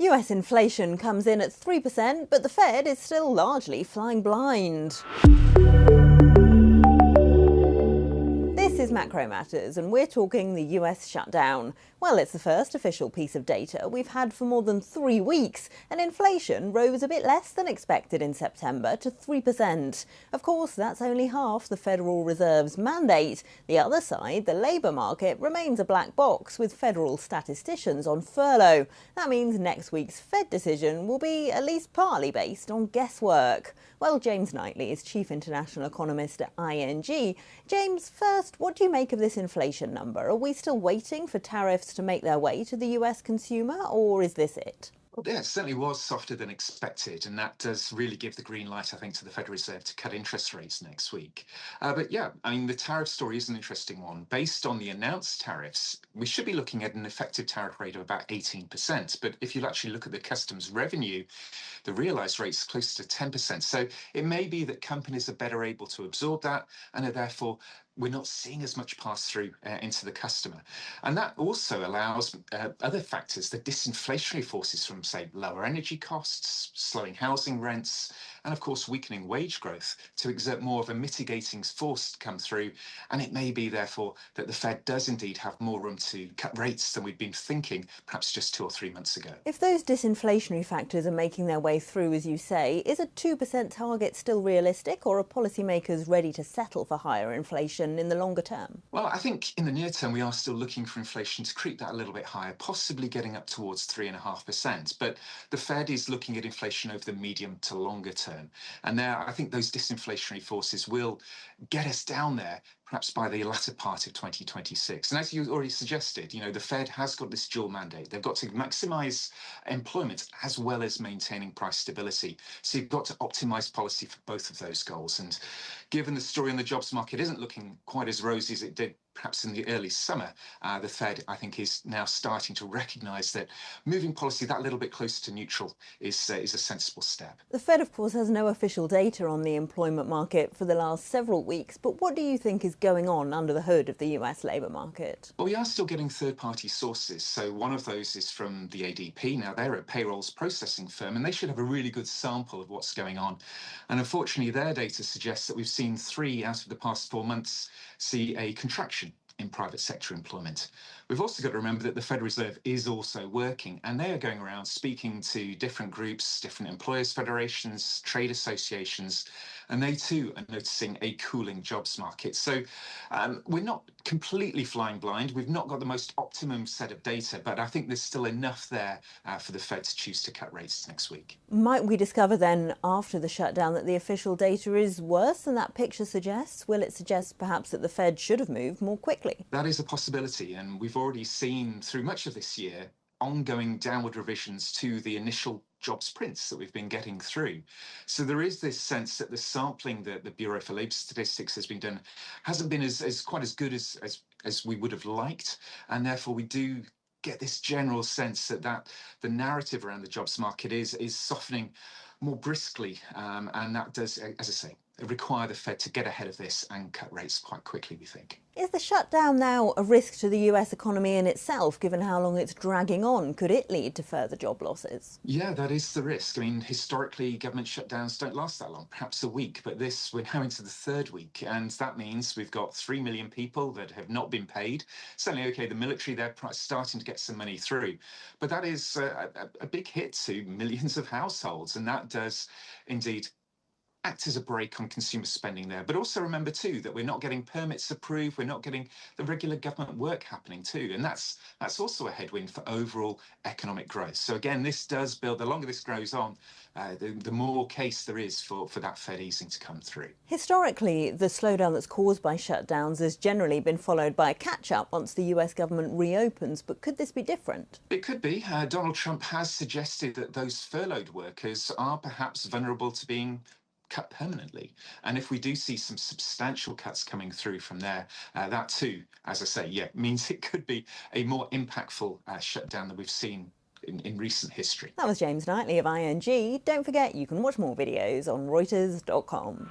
US inflation comes in at 3%, but the Fed is still largely flying blind. This is Macro Matters, and we're talking the US shutdown. Well, it's the first official piece of data we've had for more than 3 weeks, and inflation rose a bit less than expected in September to 3%. Of course, that's only half the Federal Reserve's mandate. The other side, the labour market, remains a black box with federal statisticians on furlough. That means next week's Fed decision will be at least partly based on guesswork. Well, James Knightley is Chief International Economist at ING. James, first, what do you make of this inflation number? Are we still waiting for tariffs to make their way to the US consumer, or is this it? Well, yeah, it certainly was softer than expected, and that does really give the green light, I think, to the Federal Reserve to cut interest rates next week. But yeah, I mean, the tariff story is an interesting one. Based on the announced tariffs, we should be looking at an effective tariff rate of about 18%. But if you actually look at the customs revenue, the realised rate is close to 10%. So it may be that companies are better able to absorb that, and are therefore we're not seeing as much pass through into the customer. And that also allows other factors, the disinflationary forces from, say, lower energy costs, slowing housing rents, and of course weakening wage growth to exert more of a mitigating force to come through. And it may be, therefore, that the Fed does indeed have more room to cut rates than we'd been thinking perhaps just 2 or 3 months ago. If those disinflationary factors are making their way through, as you say, is a 2% target still realistic, or are policymakers ready to settle for higher inflation in the longer term? Well, I think in the near term, we are still looking for inflation to creep that a little bit higher, possibly getting up towards 3.5%. But the Fed is looking at inflation over the medium to longer term. And there, I think those disinflationary forces will get us down there, perhaps by the latter part of 2026. And as you already suggested, the Fed has got this dual mandate. They've got to maximise employment as well as maintaining price stability. So you've got to optimise policy for both of those goals. And given the story on the jobs market isn't looking quite as rosy as it did perhaps in the early summer, the Fed, I think, is now starting to recognise that moving policy that little bit closer to neutral is a sensible step. The Fed, of course, has no official data on the employment market for the last several weeks, but what do you think is going on under the hood of the US labour market? Well, we are still getting third-party sources. So one of those is from the ADP. Now, they're a payrolls processing firm, and they should have a really good sample of what's going on. And unfortunately, their data suggests that we've seen 3 out of the past 4 months see a contraction in private sector employment. We've also got to remember that the Federal Reserve is also working, and they are going around speaking to different groups, different employers' federations, trade associations, and they too are noticing a cooling jobs market. So we're not completely flying blind. We've not got the most optimum set of data, but I think there's still enough there for the Fed to choose to cut rates next week. Might we discover then, after the shutdown, that the official data is worse than that picture suggests? Will it suggest perhaps that the Fed should have moved more quickly? That is a possibility, and we've already seen through much of this year ongoing downward revisions to the initial jobs prints that we've been getting through. So there is this sense that the sampling that the Bureau for Labour Statistics has been done hasn't been quite as good as we would have liked, and therefore we do get this general sense that the narrative around the jobs market is softening more briskly, and that does, as I say, require the Fed to get ahead of this and cut rates quite quickly, we think. Is the shutdown now a risk to the US economy in itself, given how long it's dragging on? Could it lead to further job losses? Yeah, that is the risk. I mean, historically, government shutdowns don't last that long, perhaps a week, but we're now into the 3rd week, and that means we've got 3 million people that have not been paid. Certainly, okay, the military, they're starting to get some money through, but that is a big hit to millions of households, and that does indeed act as a brake on consumer spending there. But also remember too that we're not getting permits approved, we're not getting the regular government work happening too, and that's also a headwind for overall economic growth. So again, this does build, the longer this grows on, the more case there is for that Fed easing to come through. Historically, the slowdown that's caused by shutdowns has generally been followed by a catch-up once the US government reopens, but could this be different? It could be. Donald Trump has suggested that those furloughed workers are perhaps vulnerable to being cut permanently. And if we do see some substantial cuts coming through from there, that too, as I say, means it could be a more impactful shutdown than we've seen in recent history. That was James Knightley of ING. Don't forget, you can watch more videos on Reuters.com.